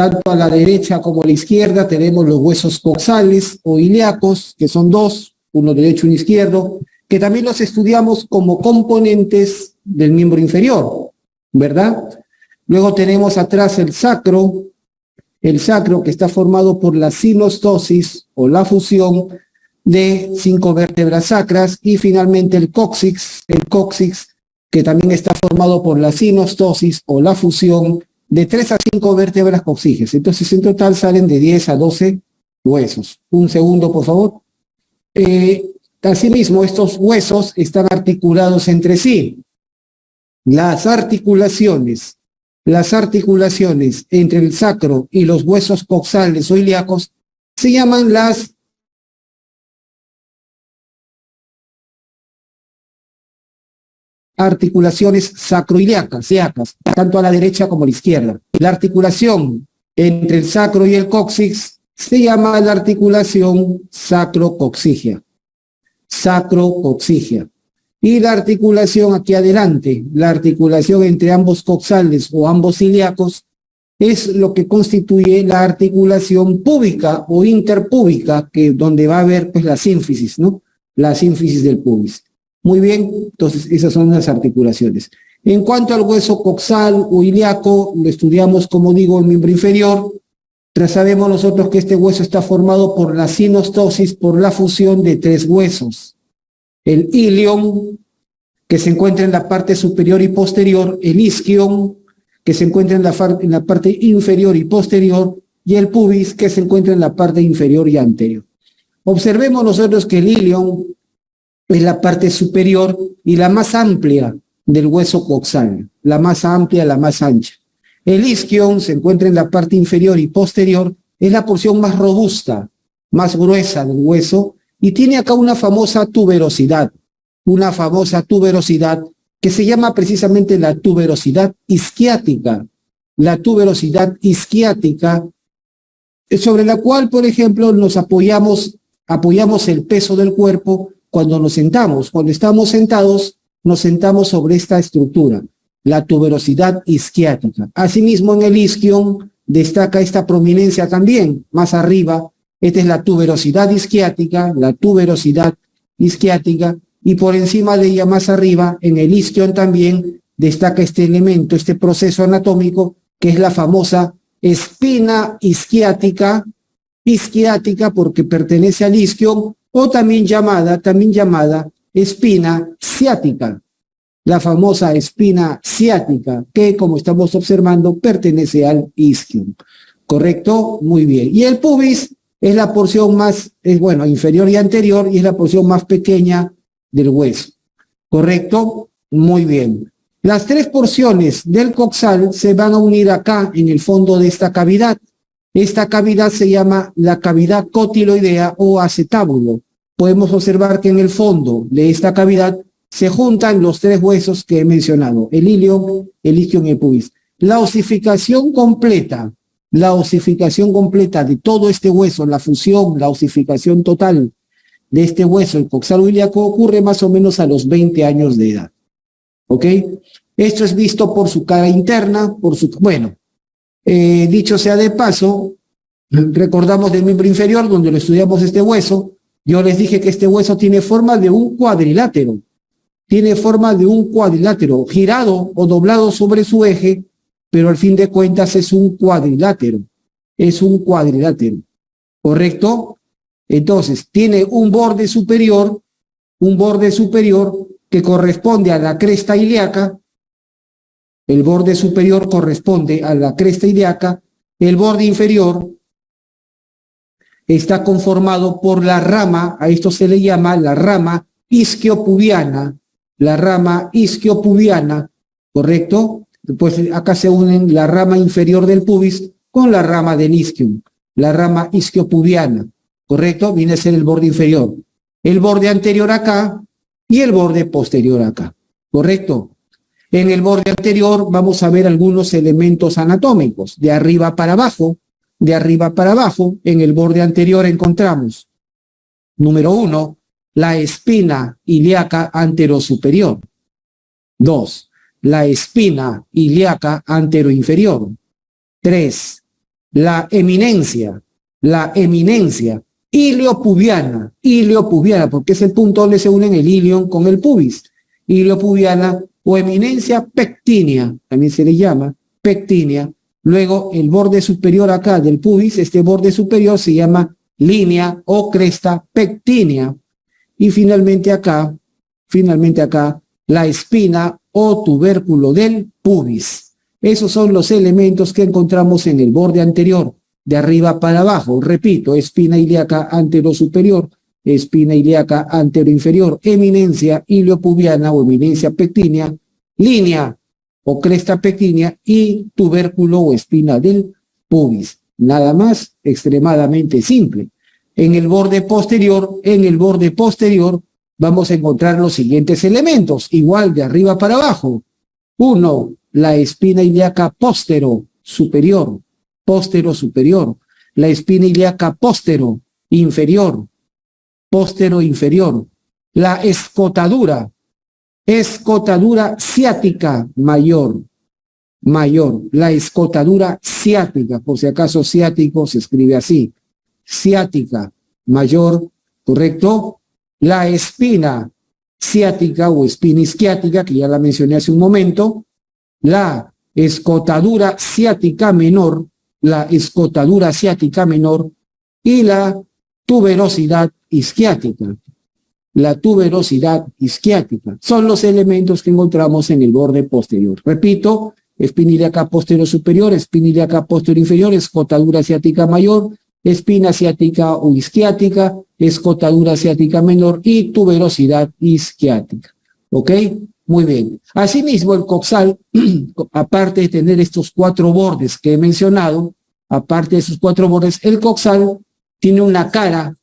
Tanto a la derecha como a la izquierda tenemos los huesos coxales o ilíacos, que son dos, uno derecho y uno izquierdo, que también los estudiamos como componentes del miembro inferior, ¿verdad? Luego tenemos atrás el sacro que está formado por la sinostosis o la fusión de 5 vértebras sacras, y finalmente el cóccix, que también está formado por la sinostosis o la fusión de 3 a 5 vértebras coxígeas. Entonces, en total salen de 10 a 12 huesos. Un segundo, por favor. Asimismo, estos huesos están articulados entre sí. Las articulaciones entre el sacro y los huesos coxales o ilíacos se llaman las articulaciones sacroiliacas, tanto a la derecha como a la izquierda. La articulación entre el sacro y el cóccix se llama la articulación sacrocoxígea. Y la articulación aquí adelante, la articulación entre ambos coxales o ambos ilíacos, es lo que constituye la articulación púbica o interpúbica, donde va a haber pues la sínfisis, ¿no? La sínfisis del pubis. Muy bien, entonces esas son las articulaciones. En cuanto al hueso coxal o ilíaco, lo estudiamos, como digo, el miembro inferior. Sabemos nosotros que este hueso está formado por la sinostosis, por la fusión de 3 huesos. El ilion, que se encuentra en la parte superior y posterior, el isquion, que se encuentra en la parte inferior y posterior, y el pubis, que se encuentra en la parte inferior y anterior. Observemos nosotros que el ilion es la parte superior y la más amplia del hueso coxal, la más amplia, la más ancha. El isquion se encuentra en la parte inferior y posterior, es la porción más robusta, más gruesa del hueso, y tiene acá una famosa tuberosidad que se llama precisamente la tuberosidad isquiática. La tuberosidad isquiática, sobre la cual, por ejemplo, nos apoyamos el peso del cuerpo cuando nos sentamos. Cuando estamos sentados, nos sentamos sobre esta estructura, la tuberosidad isquiática. Asimismo, en el isquion destaca esta prominencia también, más arriba. Esta es la tuberosidad isquiática, y por encima de ella, más arriba, en el isquion también destaca este elemento, este proceso anatómico, que es la famosa espina isquiática porque pertenece al isquion, o también llamada espina ciática, la famosa espina ciática, que, como estamos observando, pertenece al isquion. ¿Correcto? Muy bien. Y el pubis es la porción más, inferior y anterior, y es la porción más pequeña del hueso. ¿Correcto? Muy bien. Las 3 porciones del coxal se van a unir acá, en el fondo de esta cavidad. Esta cavidad se llama la cavidad cotiloidea o acetábulo. Podemos observar que en el fondo de esta cavidad se juntan los 3 huesos que he mencionado, el ilion, el isquion y el pubis. La osificación completa de todo este hueso, la fusión, la osificación total de este hueso, el coxal o ilíaco, ocurre más o menos a los 20 años de edad. ¿Ok? Esto es visto por su cara interna, dicho sea de paso, recordamos del miembro inferior, donde lo estudiamos este hueso. Yo les dije que este hueso tiene forma de un cuadrilátero. Girado o doblado sobre su eje, pero al fin de cuentas es un cuadrilátero. ¿Correcto? Entonces, tiene un borde superior que corresponde a la cresta ilíaca. El borde superior corresponde a la cresta ilíaca. El borde inferior está conformado por la rama, a esto se le llama la rama isquiopubiana, ¿correcto? Pues acá se unen la rama inferior del pubis con la rama del isquion, la rama isquiopubiana, ¿correcto? Viene a ser el borde inferior. El borde anterior acá y el borde posterior acá, ¿correcto? En el borde anterior vamos a ver algunos elementos anatómicos, de arriba para abajo. En el borde anterior encontramos, número 1, la espina ilíaca anterosuperior. 2, la espina ilíaca anteroinferior. 3, la eminencia, iliopubiana, porque es el punto donde se unen el ilion con el pubis, iliopubiana o eminencia pectínea, también se le llama pectínea. Luego el borde superior acá del pubis, este borde superior se llama línea o cresta pectínea. Y finalmente acá, la espina o tubérculo del pubis. Esos son los elementos que encontramos en el borde anterior, de arriba para abajo. Repito, espina ilíaca anterosuperior, espina ilíaca anteroinferior, eminencia iliopubiana o eminencia pectínea, línea o cresta pectínea y tubérculo o espina del pubis. Nada más, extremadamente simple. En el borde posterior, vamos a encontrar los siguientes elementos, igual de arriba para abajo. 1, la espina ilíaca póstero superior, la espina ilíaca póstero inferior, la escotadura ciática mayor, la escotadura ciática, por si acaso ciático se escribe así, ciática mayor, ¿correcto? La espina ciática o espina isquiática, que ya la mencioné hace un momento, la escotadura ciática menor y la tuberosidad isquiática. Son los elementos que encontramos en el borde posterior. Repito, espina ilíaca posterior superior, espina ilíaca posterior inferior, escotadura ciática mayor, espina ciática o isquiática, escotadura ciática menor y tuberosidad isquiática. ¿Ok? Muy bien. Asimismo, el coxal, aparte de tener estos 4 bordes que he mencionado, el coxal tiene una cara,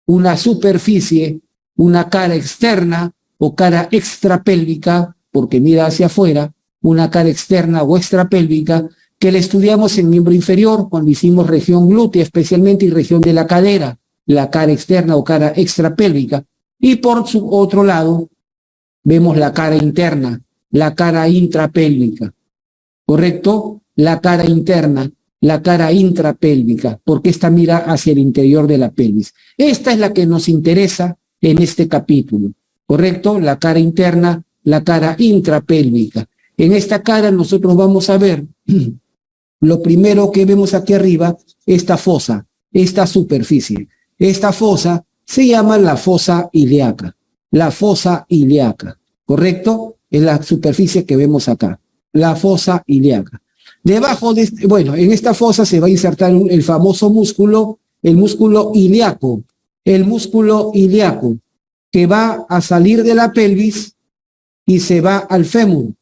una superficie, una cara externa o cara extrapélvica, porque mira hacia afuera, una cara externa o extrapélvica, que le estudiamos en miembro inferior cuando hicimos región glútea especialmente y región de la cadera, la cara externa o cara extrapélvica. Y por su otro lado, vemos la cara interna, la cara intrapélvica, ¿correcto? La cara interna, la cara intrapélvica, porque esta mira hacia el interior de la pelvis. Esta es la que nos interesa en este capítulo, ¿correcto? La cara interna, la cara intrapélvica. En esta cara nosotros vamos a ver lo primero que vemos aquí arriba, esta fosa, esta superficie. Esta fosa se llama la fosa ilíaca. La fosa ilíaca, ¿correcto? Es la superficie que vemos acá, la fosa ilíaca. Debajo de en esta fosa se va a insertar el famoso músculo, el músculo ilíaco, que va a salir de la pelvis y se va al fémur,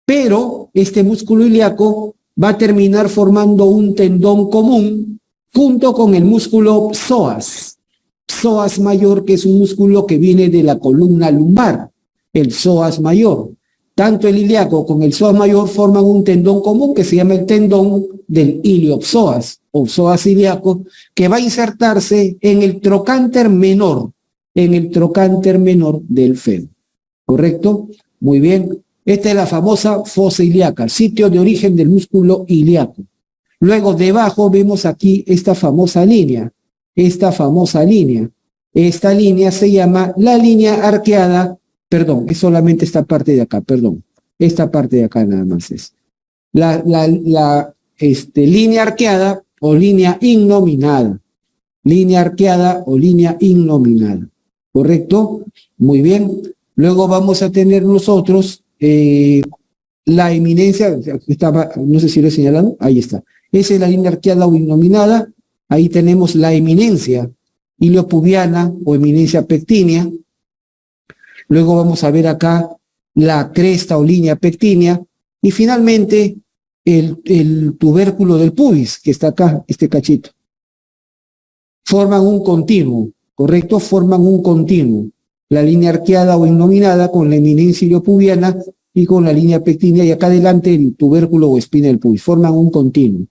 Pero este músculo ilíaco va a terminar formando un tendón común junto con el músculo psoas mayor, que es un músculo que viene de la columna lumbar, el psoas mayor. Tanto el ilíaco con el psoas mayor forman un tendón común que se llama el tendón del iliopsoas o psoas ilíaco, que va a insertarse en el trocánter menor, del fémur. ¿Correcto? Muy bien. Esta es la famosa fosa ilíaca, sitio de origen del músculo ilíaco. Luego debajo vemos aquí esta famosa línea. Esta línea se llama la línea arqueada, es solamente esta parte de acá, esta parte de acá nada más es. La línea arqueada o línea innominada. ¿Correcto? Muy bien. Luego vamos a tener nosotros la eminencia, no sé si lo he señalado, ahí está. Esa es la línea arqueada o innominada. Ahí tenemos la eminencia iliopubiana o eminencia pectínea. Luego vamos a ver acá la cresta o línea pectínea. Y finalmente el tubérculo del pubis, que está acá, este cachito. Forman un continuo, ¿correcto? La línea arqueada o innominada con la eminencia iliopubiana y con la línea pectínea, y acá adelante el tubérculo o espina del pubis. Forman un continuo,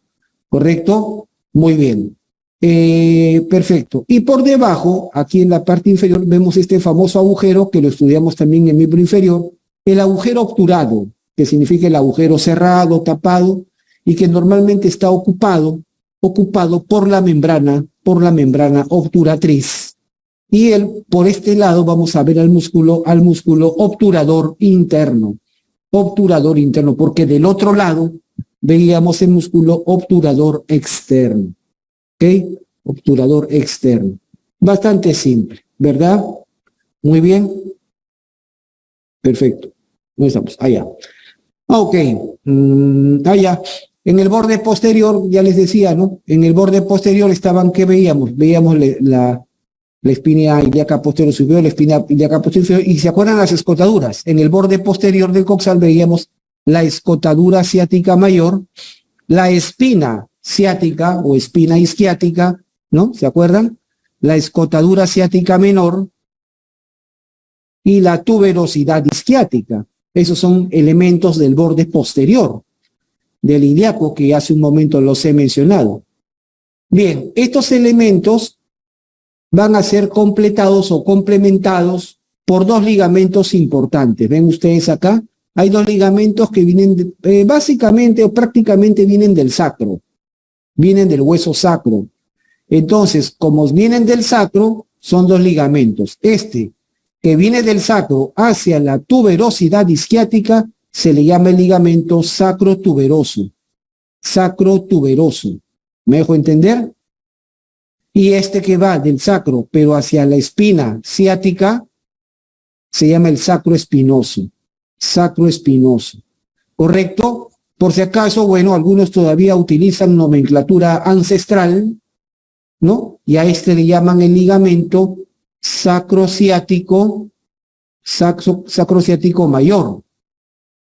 ¿correcto? Muy bien. Perfecto. Y por debajo, aquí en la parte inferior, vemos este famoso agujero que lo estudiamos también en miembro inferior, el agujero obturado, que significa el agujero cerrado, tapado. y que normalmente está ocupado por la membrana obturatriz. Y por este lado vamos a ver al músculo obturador interno, porque del otro lado veíamos el músculo obturador externo, ¿ok? Obturador externo. Bastante simple, ¿verdad? Muy bien. Perfecto. ¿Dónde estamos? Allá. Ok. Allá. En el borde posterior, ya les decía, ¿no? En el borde posterior estaban, ¿qué veíamos? Veíamos la espina ilíaca posterior superior, la espina ilíaca posterior inferior, y ¿se acuerdan las escotaduras? En el borde posterior del coxal veíamos la escotadura ciática mayor, la espina ciática o espina isquiática, ¿no? ¿Se acuerdan? La escotadura ciática menor y la tuberosidad isquiática. Esos son elementos del borde posterior del ilíaco que hace un momento los he mencionado. Bien, estos elementos van a ser completados o complementados por dos ligamentos importantes. ¿Ven ustedes acá? Hay dos ligamentos que vienen, básicamente o prácticamente vienen del sacro, vienen del hueso sacro. Entonces, como vienen del sacro, son dos ligamentos. Este, que viene del sacro hacia la tuberosidad isquiática, se le llama el ligamento sacrotuberoso. Sacrotuberoso. ¿Me dejo entender? Y este que va del sacro, pero hacia la espina ciática, se llama el sacroespinoso. Sacroespinoso. ¿Correcto? Por si acaso, bueno, algunos todavía utilizan nomenclatura ancestral, ¿no? Y a este le llaman el ligamento sacrociático mayor.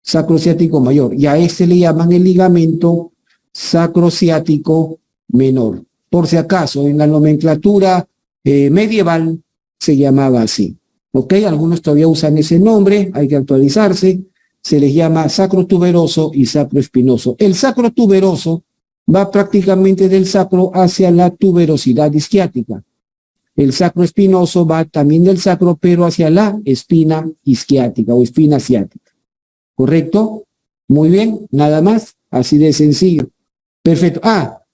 Sacrociático mayor. Y a este le llaman el ligamento sacrociático menor. Por si acaso, en la nomenclatura medieval se llamaba así. ¿Ok? Algunos todavía usan ese nombre, hay que actualizarse. Se les llama sacrotuberoso y sacroespinoso. El sacrotuberoso va prácticamente del sacro hacia la tuberosidad isquiática. El sacroespinoso va también del sacro, pero hacia la espina isquiática o espina ciática. ¿Correcto? Muy bien, nada más, así de sencillo. Perfecto.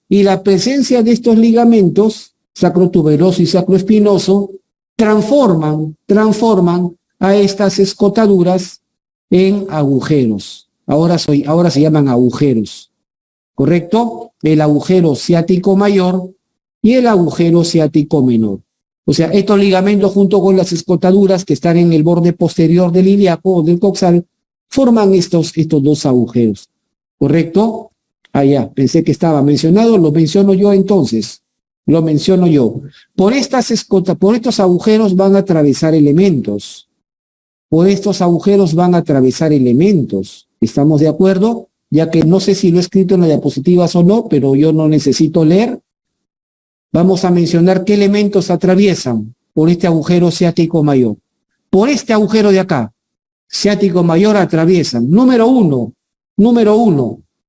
Y la presencia de estos ligamentos, sacrotuberoso y sacroespinoso, transforman a estas escotaduras en agujeros. Ahora se llaman agujeros. ¿Correcto? El agujero ciático mayor y el agujero ciático menor. O sea, estos ligamentos junto con las escotaduras que están en el borde posterior del ilíaco o del coxal forman estos dos agujeros. ¿Correcto? Ya, pensé que estaba mencionado, lo menciono yo entonces. Lo menciono yo. Por estos agujeros van a atravesar elementos. Por estos agujeros van a atravesar elementos. ¿Estamos de acuerdo? Ya que no sé si lo he escrito en las diapositivas o no, pero yo no necesito leer. Vamos a mencionar qué elementos atraviesan por este agujero ciático mayor. Por este agujero de acá, ciático mayor, atraviesan. Número uno,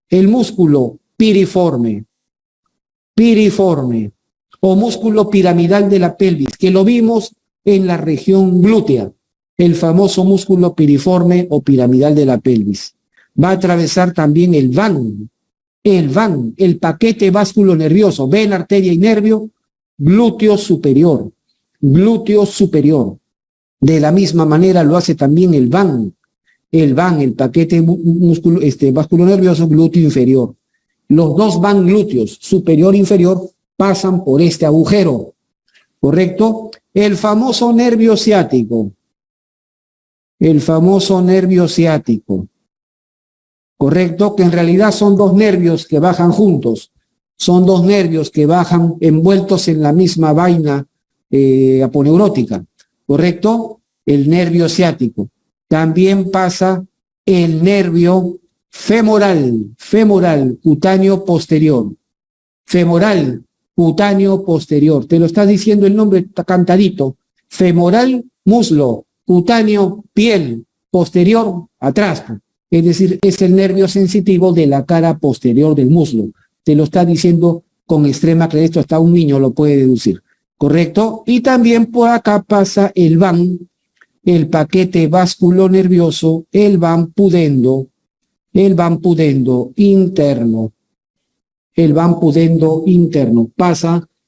el músculo piriforme o músculo piramidal de la pelvis, que lo vimos en la región glútea, el famoso músculo piriforme o piramidal de la pelvis. Va a atravesar también el van, el paquete vasculo nervioso, vena, arteria y nervio, glúteo superior. De la misma manera lo hace también el van, el paquete vasculo nervioso, glúteo inferior. Los dos van glúteos, superior e inferior, pasan por este agujero, ¿correcto? El famoso nervio ciático, ¿correcto? Que en realidad son dos nervios que bajan juntos, son dos nervios que bajan envueltos en la misma vaina aponeurótica, ¿correcto? El nervio ciático. También pasa el nervio femoral, cutáneo posterior. Femoral, cutáneo posterior. Te lo está diciendo el nombre, está cantadito. Femoral, muslo, cutáneo, piel, posterior, atrás. Es decir, es el nervio sensitivo de la cara posterior del muslo. Te lo está diciendo con extrema claridad, esto hasta un niño lo puede deducir. ¿Correcto? Y también por acá pasa el van, el paquete vasculo nervioso, el van pudendo interno. el van pudendo interno.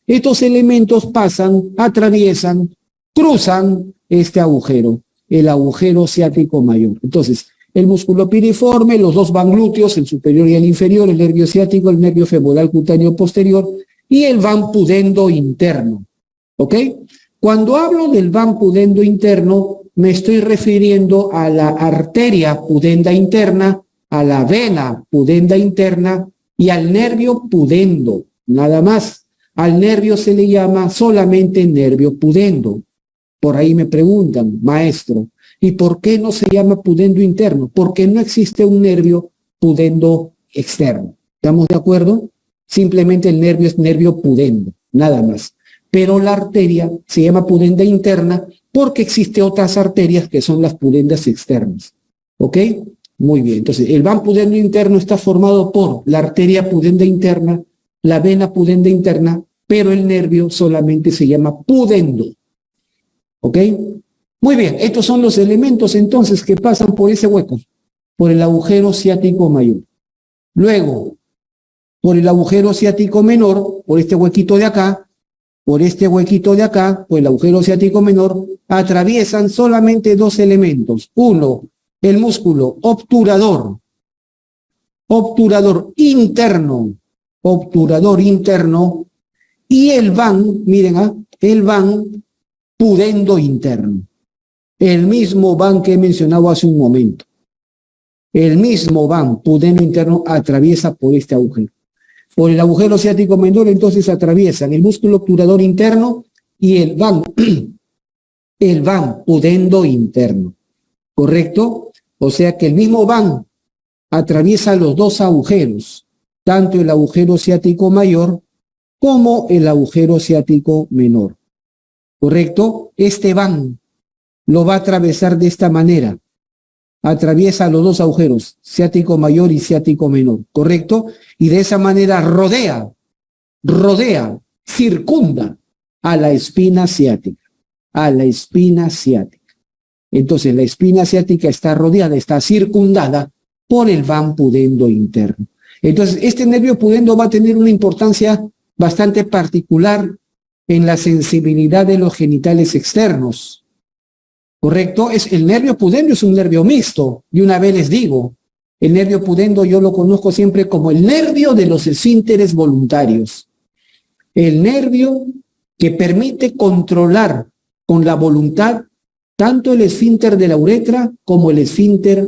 Estos elementos pasan, atraviesan, cruzan este agujero, el agujero ciático mayor. Entonces, el músculo piriforme, los dos van glúteos, el superior y el inferior, el nervio ciático, el nervio femoral cutáneo posterior y el van pudendo interno. ¿Ok? Cuando hablo del van pudendo interno, me estoy refiriendo a la arteria pudenda interna, a la vena pudenda interna y al nervio pudendo, nada más. Al nervio se le llama solamente nervio pudendo. Por ahí me preguntan, maestro, ¿y por qué no se llama pudendo interno? Porque no existe un nervio pudendo externo. ¿Estamos de acuerdo? Simplemente el nervio es nervio pudendo, nada más. Pero la arteria se llama pudenda interna porque existen otras arterias que son las pudendas externas. ¿Ok? Muy bien. Entonces, el van pudendo interno está formado por la arteria pudenda interna, la vena pudenda interna, pero el nervio solamente se llama pudendo. ¿Ok? Muy bien. Estos son los elementos entonces que pasan por ese hueco, por el agujero ciático mayor. Luego, por el agujero ciático menor, por este huequito de acá, por el agujero ciático menor, atraviesan solamente dos elementos. Uno, el músculo obturador interno, y el van, miren, el van pudendo interno. El mismo van que he mencionado hace un momento. El mismo van pudendo interno atraviesa por este agujero. Por el agujero ciático menor, entonces atraviesan el músculo obturador interno y el van pudendo interno. ¿Correcto? O sea que el mismo van atraviesa los dos agujeros, tanto el agujero ciático mayor como el agujero ciático menor. ¿Correcto? Este van lo va a atravesar de esta manera. Atraviesa los dos agujeros, ciático mayor y ciático menor, ¿correcto? Y de esa manera rodea, circunda a la espina ciática, Entonces la espina ciática está rodeada, está circundada por el van pudendo interno. Entonces este nervio pudendo va a tener una importancia bastante particular en la sensibilidad de los genitales externos. ¿Correcto? El nervio pudendo es un nervio mixto. Y una vez les digo, el nervio pudendo yo lo conozco siempre como el nervio de los esfínteres voluntarios. El nervio que permite controlar con la voluntad tanto el esfínter de la uretra como el esfínter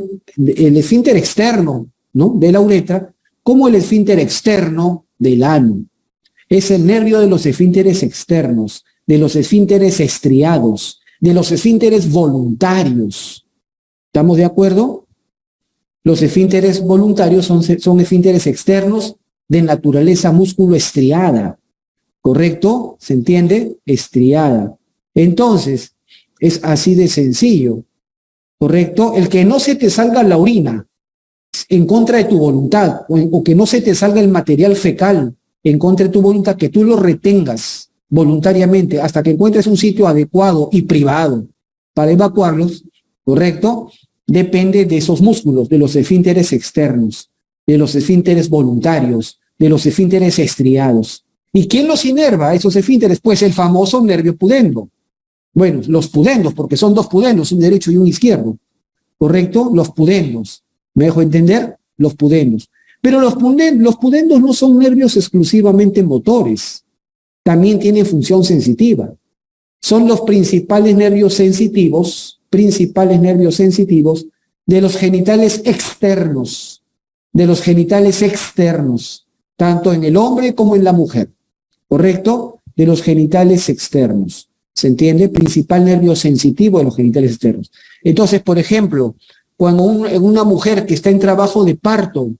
externo, ¿no?, de la uretra, como el esfínter externo del ano. Es el nervio de los esfínteres externos, de los esfínteres estriados, de los esfínteres voluntarios. ¿Estamos de acuerdo? Los esfínteres voluntarios son esfínteres externos de naturaleza músculo estriada. ¿Correcto? ¿Se entiende? Estriada. Entonces, es así de sencillo. ¿Correcto? El que no se te salga la orina en contra de tu voluntad, o que no se te salga el material fecal en contra de tu voluntad, que tú lo retengas voluntariamente hasta que encuentres un sitio adecuado y privado para evacuarlos, ¿correcto? Depende de esos músculos, de los esfínteres externos, de los esfínteres voluntarios, de los esfínteres estriados. ¿Y quién los inerva, esos esfínteres? Pues el famoso nervio pudendo. Bueno, los pudendos, porque son dos pudendos, un derecho y un izquierdo, ¿correcto? Los pudendos. ¿Me dejo entender? Los pudendos. Pero los pudendos no son nervios exclusivamente motores. También tienen función sensitiva. Son los principales nervios sensitivos de los genitales externos, tanto en el hombre como en la mujer, ¿correcto? De los genitales externos, ¿se entiende? Principal nervio sensitivo de los genitales externos. Entonces, por ejemplo, cuando en una mujer que está en trabajo de parto,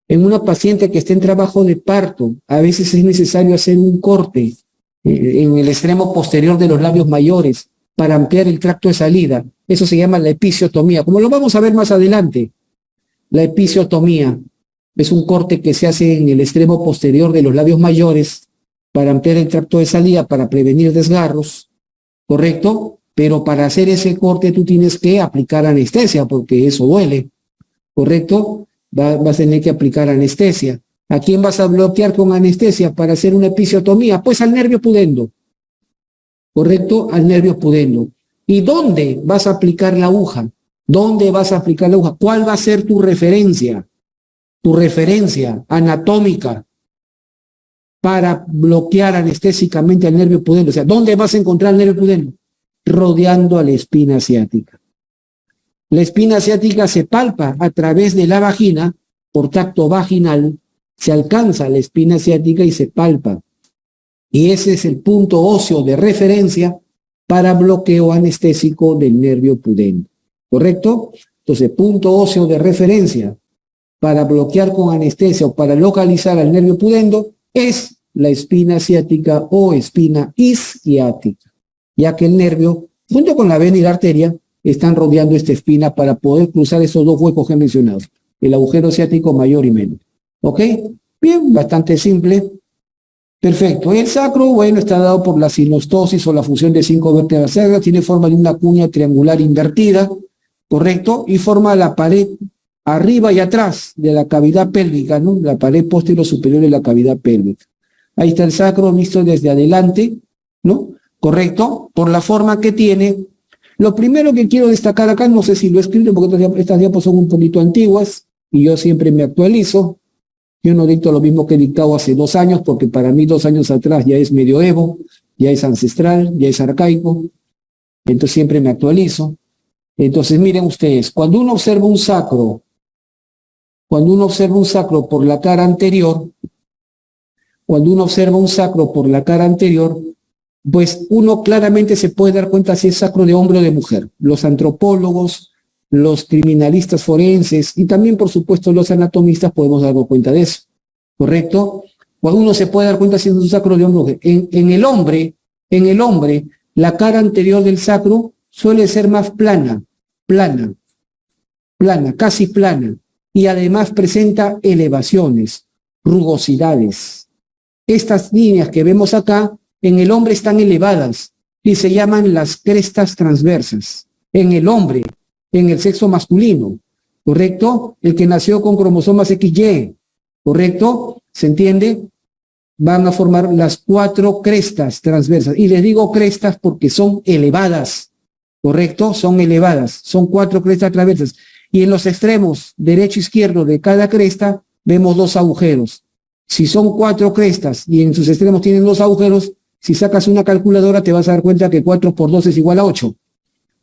en una paciente que está en trabajo de parto, a veces es necesario hacer un corte en el extremo posterior de los labios mayores para ampliar el tracto de salida. Eso se llama la episiotomía, como lo vamos a ver más adelante. La episiotomía es un corte que se hace en el extremo posterior de los labios mayores para ampliar el tracto de salida, para prevenir desgarros, ¿correcto? Pero para hacer ese corte tú tienes que aplicar anestesia, porque eso duele, ¿correcto? Vas a tener que aplicar anestesia ¿A quién vas a bloquear con anestesia para hacer una episiotomía? Pues al nervio pudendo, ¿correcto? Al nervio pudendo. ¿Y dónde vas a aplicar la aguja? ¿Dónde vas a aplicar la aguja? ¿Cuál va a ser tu referencia? Tu referencia anatómica para bloquear anestésicamente al nervio pudendo. O sea, ¿dónde vas a encontrar el nervio pudendo? Rodeando a la espina ciática. La espina ciática se palpa a través de la vagina, por tacto vaginal, se alcanza la espina ciática y se palpa. Y ese es el punto óseo de referencia para bloqueo anestésico del nervio pudendo. ¿Correcto? Entonces, punto óseo de referencia para bloquear con anestesia o para localizar al nervio pudendo es la espina ciática o espina isquiática, ya que el nervio, junto con la vena y la arteria, están rodeando esta espina para poder cruzar esos dos huecos que he mencionado, el agujero ciático mayor y menor. ¿Ok? Bien, bastante simple. Perfecto. El sacro, bueno, está dado por la sinostosis o la fusión de 5 vértebras sacras, tiene forma de una cuña triangular invertida, ¿correcto? Y forma la pared arriba y atrás de la cavidad pélvica, ¿no? La pared posterior superior de la cavidad pélvica. Ahí está el sacro visto desde adelante, ¿no? ¿Correcto? Por la forma que tiene. Lo primero que quiero destacar acá, no sé si lo he escrito porque estas diapos son un poquito antiguas y yo siempre me actualizo. Yo no dicto lo mismo que he dictado hace 2 años, porque para mí 2 años atrás ya es medioevo, ya es ancestral, ya es arcaico. Entonces siempre me actualizo. Entonces miren ustedes, cuando uno observa un sacro por la cara anterior, pues uno claramente se puede dar cuenta si es sacro de hombre o de mujer. Los antropólogos, los criminalistas forenses y también, por supuesto, los anatomistas podemos darnos cuenta de eso, ¿correcto? Cuando uno se puede dar cuenta si es un sacro de hombre o mujer. En el hombre, la cara anterior del sacro suele ser más plana, casi plana, y además presenta elevaciones, rugosidades. Estas líneas que vemos acá, en el hombre están elevadas y se llaman las crestas transversas. En el hombre, en el sexo masculino, ¿correcto? El que nació con cromosomas XY, ¿correcto? ¿Se entiende? Van a formar las 4 crestas transversas. Y les digo crestas porque son elevadas, ¿correcto? Son elevadas, son 4 crestas transversas. Y en los extremos derecho e izquierdo de cada cresta vemos 2 agujeros. Si son 4 crestas y en sus extremos tienen 2 agujeros, si sacas una calculadora te vas a dar cuenta que 4 por 2 es igual a 8.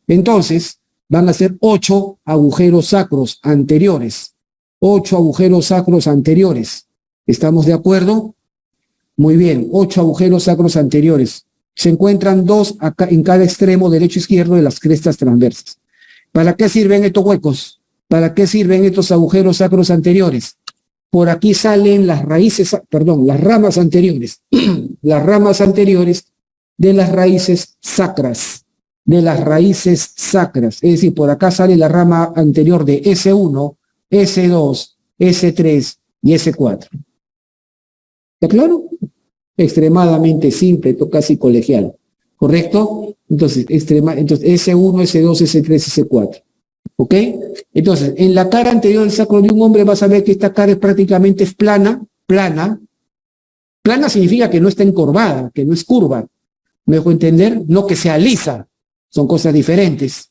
Entonces, van a ser 8 agujeros sacros anteriores. 8 agujeros sacros anteriores. ¿Estamos de acuerdo? Muy bien, 8 agujeros sacros anteriores. Se encuentran 2 acá en cada extremo derecho e izquierdo de las crestas transversas. ¿Para qué sirven estos huecos? ¿Para qué sirven estos agujeros sacros anteriores? Por aquí salen las ramas anteriores. Las ramas anteriores de las raíces sacras. Es decir, por acá sale la rama anterior de S1, S2, S3 y S4. ¿Está claro? Extremadamente simple, casi colegial. ¿Correcto? Entonces, S1, S2, S3, S4. ¿Ok? Entonces, en la cara anterior del sacro de un hombre vas a ver que esta cara prácticamente es plana. Plana significa que no está encorvada, que no es curva. ¿Me dejo entender? No que sea lisa. Son cosas diferentes.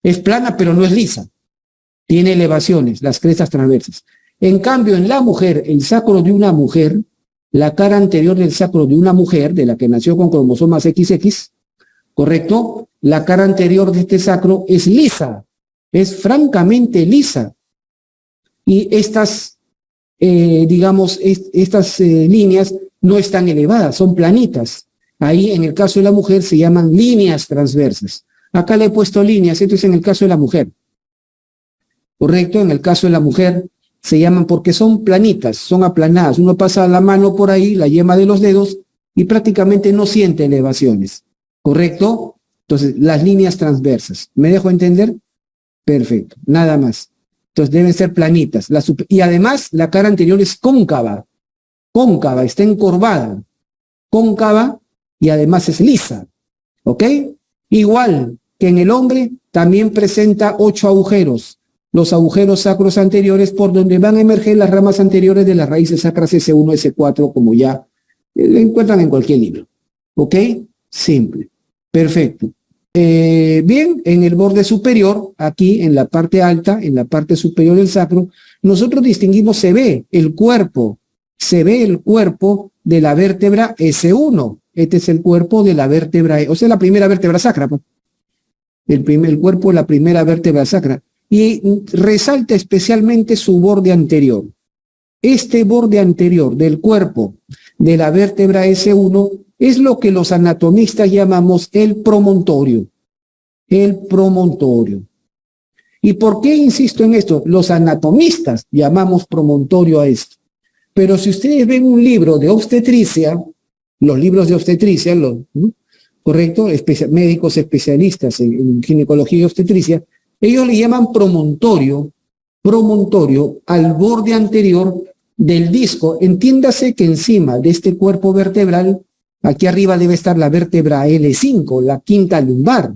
Es plana, pero no es lisa. Tiene elevaciones, las crestas transversas. En cambio, en la mujer, el sacro de una mujer, la cara anterior del sacro de una mujer, de la que nació con cromosomas XX, ¿correcto? La cara anterior de este sacro es lisa, es francamente lisa. Y estas, líneas no están elevadas, son planitas. Ahí, en el caso de la mujer, se llaman líneas transversas. Acá le he puesto líneas, esto es en el caso de la mujer. ¿Correcto? En el caso de la mujer se llaman porque son planitas, son aplanadas. Uno pasa la mano por ahí, la yema de los dedos, y prácticamente no siente elevaciones. ¿Correcto? Entonces, las líneas transversas. ¿Me dejo entender? Perfecto, nada más. Entonces, deben ser planitas. Y además, la cara anterior es cóncava. Cóncava, está encorvada. Cóncava y además es lisa. ¿Ok? Igual que en el hombre, también presenta 8 agujeros. los agujeros sacros anteriores por donde van a emerger las ramas anteriores de las raíces sacras S1, S4, como ya lo encuentran en cualquier libro. ¿Ok? Simple. Perfecto. Bien, en el borde superior, aquí en la parte alta, en la parte superior del sacro, nosotros distinguimos, se ve el cuerpo de la vértebra S1. Este es el cuerpo de la vértebra, o sea, la primera vértebra sacra, pues. El cuerpo de la primera vértebra sacra. Y resalta especialmente su borde anterior. Este borde anterior del cuerpo de la vértebra S1 es lo que los anatomistas llamamos el promontorio. El promontorio. ¿Y por qué insisto en esto? Los anatomistas llamamos promontorio a esto. Pero si ustedes ven un libro de obstetricia, los libros de obstetricia, ¿correcto? Médicos especialistas en ginecología y obstetricia, ellos le llaman promontorio al borde anterior del disco. Entiéndase que encima de este cuerpo vertebral, aquí arriba debe estar la vértebra L5, la quinta lumbar.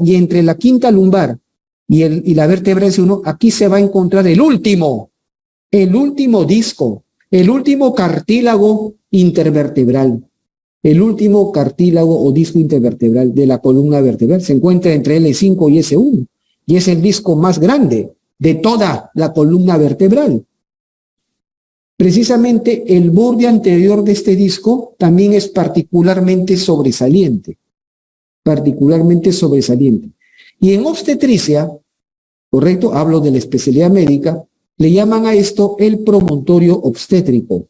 Y entre la quinta lumbar y la vértebra S1, aquí se va a encontrar el último disco, el último cartílago intervertebral. El último cartílago o disco intervertebral de la columna vertebral se encuentra entre L5 y S1 y es el disco más grande de toda la columna vertebral. Precisamente el borde anterior de este disco también es particularmente sobresaliente. Y en obstetricia, correcto, hablo de la especialidad médica, le llaman a esto el promontorio obstétrico.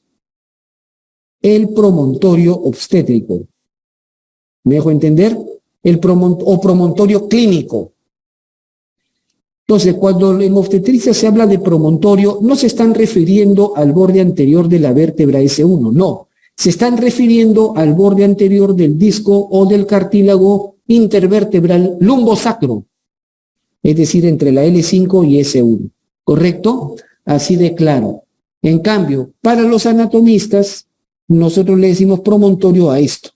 El promontorio obstétrico. ¿Me dejo entender? O promontorio clínico. Entonces, cuando en obstetricia se habla de promontorio, no se están refiriendo al borde anterior de la vértebra S1, no. Se están refiriendo al borde anterior del disco o del cartílago intervertebral lumbosacro, es decir, entre la L5 y S1. ¿Correcto? Así de claro. En cambio, para los anatomistas, nosotros le decimos promontorio a esto,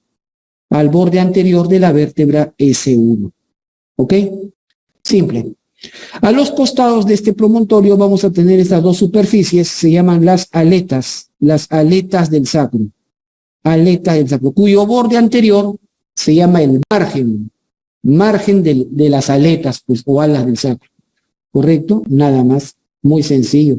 al borde anterior de la vértebra S1. ¿Ok? Simple. A los costados de este promontorio vamos a tener estas dos superficies, se llaman las aletas del sacro. Aletas del sacro, cuyo borde anterior se llama el margen de las aletas, pues, o alas del sacro. ¿Correcto? Nada más, muy sencillo.